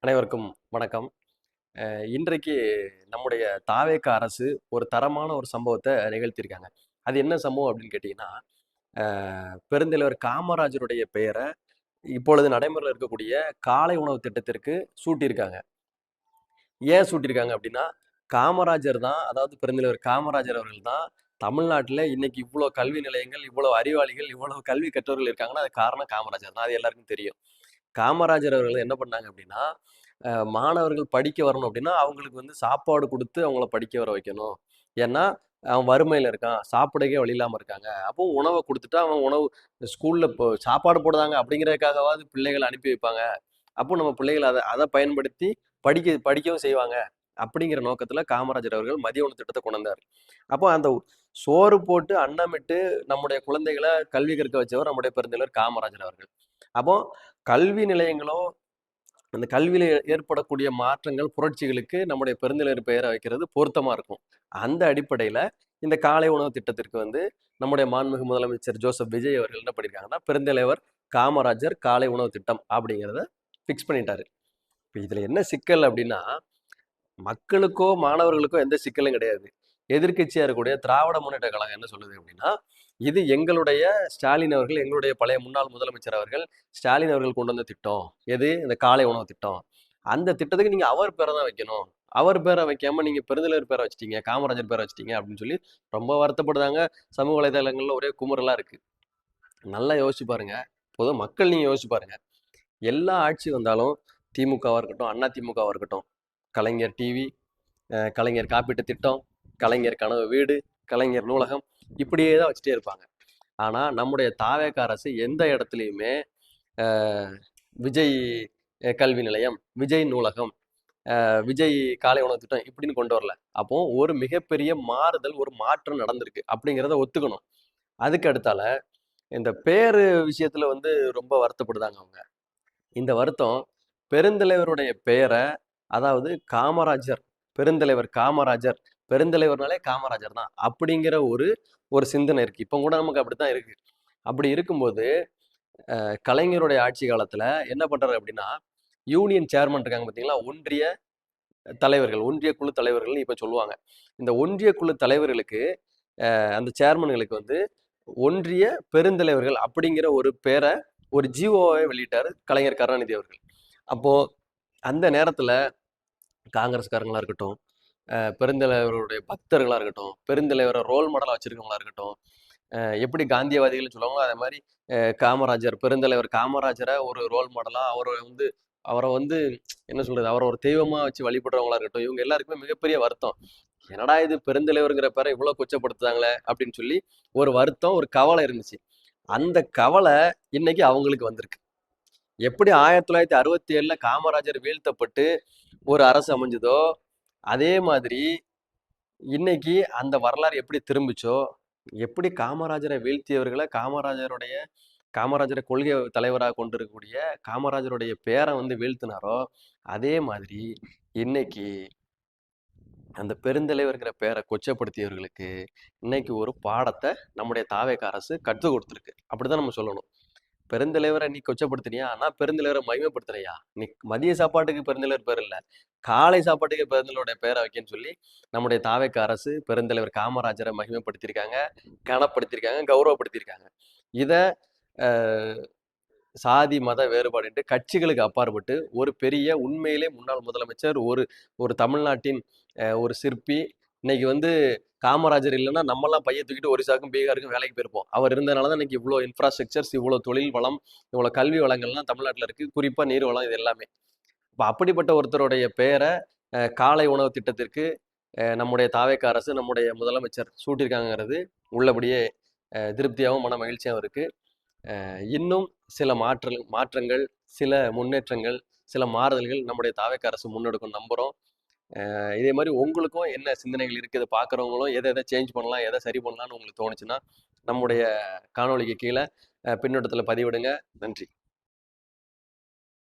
அனைவருக்கும் வணக்கம். இன்றைக்கு நம்முடைய தாவேக அரசு ஒரு தரமான ஒரு சம்பவத்த நிகழ்த்தியிருக்காங்க. அது என்ன சம்பவம் அப்படின்னு கேட்டீங்கன்னா, அ பெருந்தலைவர் காமராஜருடைய பெயர இப்பொழுது நடைமுறையில இருக்கக்கூடிய காலை உணவு திட்டத்திற்கு சூட்டியிருக்காங்க. ஏன் சூட்டியிருக்காங்க அப்படின்னா, காமராஜர் தான் அதாவது பெருந்தலைவர் காமராஜர் அவர்கள் தான் தமிழ்நாட்டுல இன்னைக்கு இவ்ளோ கல்வி நிலையங்கள், இவ்வளவு அறிவாளிகள், இவ்வளவு கல்வி கற்றவர்கள் இருக்காங்கன்னா, அதுக்கு காரணம் காமராஜர் தான். அது எல்லாருக்கும் தெரியும். காமராஜர் அவர்கள் என்ன பண்ணாங்க அப்படின்னா, மாணவர்கள் படிக்க வரணும் அப்படின்னா, அவங்களுக்கு வந்து சாப்பாடு குடுத்து அவங்கள படிக்க வர வைக்கணும். ஏன்னா, அவன் வறுமையில இருக்கான். சாப்பிடவே வழி இல்லாம இருக்காங்க. அப்போ உணவ குடுத்துட்டா, அவன் உணவு ஸ்கூல்ல இப்போ சாப்பாடு போடுறாங்க அப்படிங்கிறதுக்காகவாவது பிள்ளைகள அனுப்பி வைப்பாங்க. அப்போ நம்ம பிள்ளைகள் அத அத பயன்படுத்தி படிக்கவும் செய்வாங்க. அப்படிங்கிற நோக்கத்துல காமராஜர் அவர்கள் மதிய உணவு திட்டத்த கொண்டு வந்தாரு. அப்போ அந்த சோறு போட்டு அன்னமிட்டு நம்முடைய குழந்தைகள கல்வி கற்க வச்சவர் நம்முடைய பெருந்தலைவர் காமராஜர் அவர்கள். அப்போ கல்வி நிலையங்களோ அந்த கல்வியில ஏற்படக்கூடிய மாற்றங்கள், புரட்சிகளுக்கு நம்முடைய பெருந்தலைவர் பெயரை வைக்கிறது பொருத்தமா இருக்கும். அந்த அடிப்படையில இந்த காலை உணவு திட்டத்திற்கு வந்து நம்முடைய மாண்புமிகு முதலமைச்சர் ஜோசப் விஜய் அவர்கள் என்ன பண்ணியிருக்காங்கன்னா, பெருந்தலைவர் காமராஜர் காலை உணவு திட்டம் அப்படிங்கிறத ஃபிக்ஸ் பண்ணிட்டாரு. இப்ப இதுல என்ன சிக்கல் அப்படின்னா, மக்களுக்கோ, மாணவர்களுக்கோ எந்த சிக்கலும் கிடையாது. எதிர்க்கட்சியா இருக்கக்கூடிய திராவிட முன்னேற்ற கழகம் என்ன சொல்லுது அப்படின்னா, இது எங்களுடைய ஸ்டாலின் அவர்கள், எங்களுடைய பழைய முன்னாள் முதலமைச்சர் அவர்கள், ஸ்டாலின் அவர்கள் கொண்டு வந்த திட்டம். எது? இந்த காலை உணவு திட்டம். அந்த திட்டத்துக்கு நீங்க அவர் பேரை தான் வைக்கணும். அவர் பேரை வைக்காம நீங்க பெருந்தலைவர் பேரை வச்சுட்டீங்க, காமராஜர் பேரை வச்சுட்டீங்க அப்படின்னு சொல்லி ரொம்ப வருத்தப்படுறாங்க. சமூக வலைதளங்கள்ல ஒரே குமுறலா இருக்கு. நல்லா யோசிச்சு பாருங்க. பொதுவா மக்கள் நீங்க யோசிச்சு பாருங்க. எல்லா ஆட்சி வந்தாலும் திமுகவா இருக்கட்டும், அண்ணா திமுகவா இருக்கட்டும், கலைஞர் டிவி, கலைஞர் காப்பீட்டு திட்டம், கலைஞர் கனவு வீடு, கலைஞர் நூலகம் இப்படியே தான் வச்சுட்டே இருப்பாங்க. ஆனா நம்முடைய தாவேக அரசு எந்த இடத்துலையுமே விஜய் கல்வி நிலையம், விஜய் நூலகம், விஜய் காலை உணவு திட்டம் இப்படின்னு கொண்டு வரல. அப்போ ஒரு மிகப்பெரிய மாறுதல், ஒரு மாற்றம் நடந்திருக்கு அப்படிங்கிறத ஒத்துக்கணும். அதுக்கு அடுத்தால இந்த பேரு விஷயத்துல வந்து ரொம்ப வருத்தப்படுதாங்க அவங்க. இந்த வருத்தம் பெருந்தலைவருடைய பெயரை அதாவது காமராஜர், பெருந்தலைவர் காமராஜர், பெருந்தலைவர்னாலே காமராஜர் தான் அப்படிங்கிற ஒரு ஒரு சிந்தனை இருக்கு. இப்போ கூட நமக்கு அப்படித்தான் இருக்கு. அப்படி இருக்கும்போது கலைஞருடைய ஆட்சி காலத்துல என்ன பண்றாரு அப்படின்னா, யூனியன் சேர்மன் இருக்காங்க பார்த்தீங்களா? ஒன்றிய தலைவர்கள், ஒன்றிய குழு தலைவர்கள்னு இப்ப சொல்லுவாங்க. இந்த ஒன்றிய குழு தலைவர்களுக்கு அந்த சேர்மன்களுக்கு வந்து ஒன்றிய பெருந்தலைவர்கள் அப்படிங்கிற ஒரு பேரை ஒரு ஜிஓவை வெளியிட்டாரு கலைஞர் கருணாநிதி அவர்கள். அப்போ அந்த நேரத்துல காங்கிரஸ்காரங்களா இருக்கட்டும், பெருந்தலைவருடைய பக்தர்களா இருக்கட்டும், பெருந்தலைவரை ரோல் மாடலா வச்சிருக்கவங்களா இருக்கட்டும், எப்படி காந்தியவாதிகள்னு சொல்லுவாங்களோ அதே மாதிரி காமராஜர், பெருந்தலைவர் காமராஜரை ஒரு ரோல் மாடலா அவரை வந்து என்ன சொல்றது, அவரை ஒரு தெய்வமா வச்சு வழிபடுறவங்களா இருக்கட்டும், இவங்க எல்லாருக்குமே மிகப்பெரிய வருத்தம். என்னடா இது பெருந்தலைவருங்கிற பேரை இவ்வளவு கொச்சப்படுத்துறாங்களே அப்படின்னு சொல்லி ஒரு வருத்தம், ஒரு கவலை இருந்துச்சு. அந்த கவலை இன்னைக்கு அவங்களுக்கு வந்திருக்கு. எப்படி 1967ல காமராஜர் வீழ்த்தப்பட்டு ஒரு அரசு அமைஞ்சதோ அதே மாதிரி இன்னைக்கு அந்த வரலாறு எப்படி திரும்பிச்சோ, எப்படி காமராஜரை வீழ்த்தியவர்களை காமராஜரை கொள்கை தலைவராக கொண்டிருக்கக்கூடிய காமராஜருடைய பேரன் வந்து வீழ்த்தினாரோ, அதே மாதிரி இன்னைக்கு அந்த பெருந்தலைவர்ங்கிற பேரை கொச்சப்படுத்தியவர்களுக்கு இன்னைக்கு ஒரு பாடத்தை நம்முடைய தாவேக அரசு கற்றுக் கொடுத்துருக்கு. அப்படிதான் நம்ம சொல்லணும். பெருந்தலைவரை நீ கொச்சப்படுத்தினியா? நான் பெருந்தலைவரை மகிமைப்படுத்துறையா? நீ மதிய சாப்பாட்டுக்கு பெருந்தலைவர் பேர் இல்ல. காலை சாப்பாட்டுக்கு பெருந்தலைவருடைய பேரை வைக்கன்னு சொல்லி நம்முடைய தாவேக அரசு பெருந்தலைவர் காமராஜரை மகிமைப்படுத்தியிருக்காங்க, கனப்படுத்தியிருக்காங்க, கௌரவப்படுத்தியிருக்காங்க. இத அ சாதி, மத வேறுபாடின்றி கட்சிகளுக்கு அப்பாற்பட்டு ஒரு பெரிய உண்மையிலே முன்னாள் முதலமைச்சர், ஒரு ஒரு தமிழ்நாட்டின் ஒரு சிற்பி. இன்னைக்கு வந்து காமராஜர் இல்லைன்னா நம்மலாம் பைய தூக்கிட்டு ஒரிசாவுக்கும், பீகாருக்கும் வேலைக்கு போயிருப்போம். அவர் இருந்தனால தான் இன்னைக்கு இவ்வளோ இன்ஃப்ராஸ்ட்ரக்சர்ஸ், இவ்வளோ தொழில் வளம், இவ்வளோ கல்வி வளங்கள்லாம் தமிழ்நாட்டில் இருக்கு. குறிப்பா நீர் வளம் இது எல்லாமே. அப்ப அப்படிப்பட்ட ஒருத்தருடைய பெயரை காலை உணவு திட்டத்திற்கு நம்முடைய தாவேக அரசு, நம்முடைய முதலமைச்சர் சூட்டியிருக்காங்கங்கிறது உள்ளபடியே திருப்தியாகவும், மன மகிழ்ச்சியாகவும் இருக்கு. இன்னும் சில மாற்றங்கள், சில முன்னேற்றங்கள், சில மாறுதல்கள் நம்முடைய தாவேக அரசு முன்னெடுக்கும் நம்புறோம். இதே மாதிரி உங்களுக்கும் என்ன சிந்தனைகள் இருக்குது பார்க்குறவங்களும் எதை எதை சேஞ்ச் பண்ணலாம், எதை சரி பண்ணலாம்னு உங்களுக்கு தோணுச்சுன்னா நம்முடைய காணொளிக்கு கீழே பின்னோட்டத்தில் பதிவிடுங்க. நன்றி.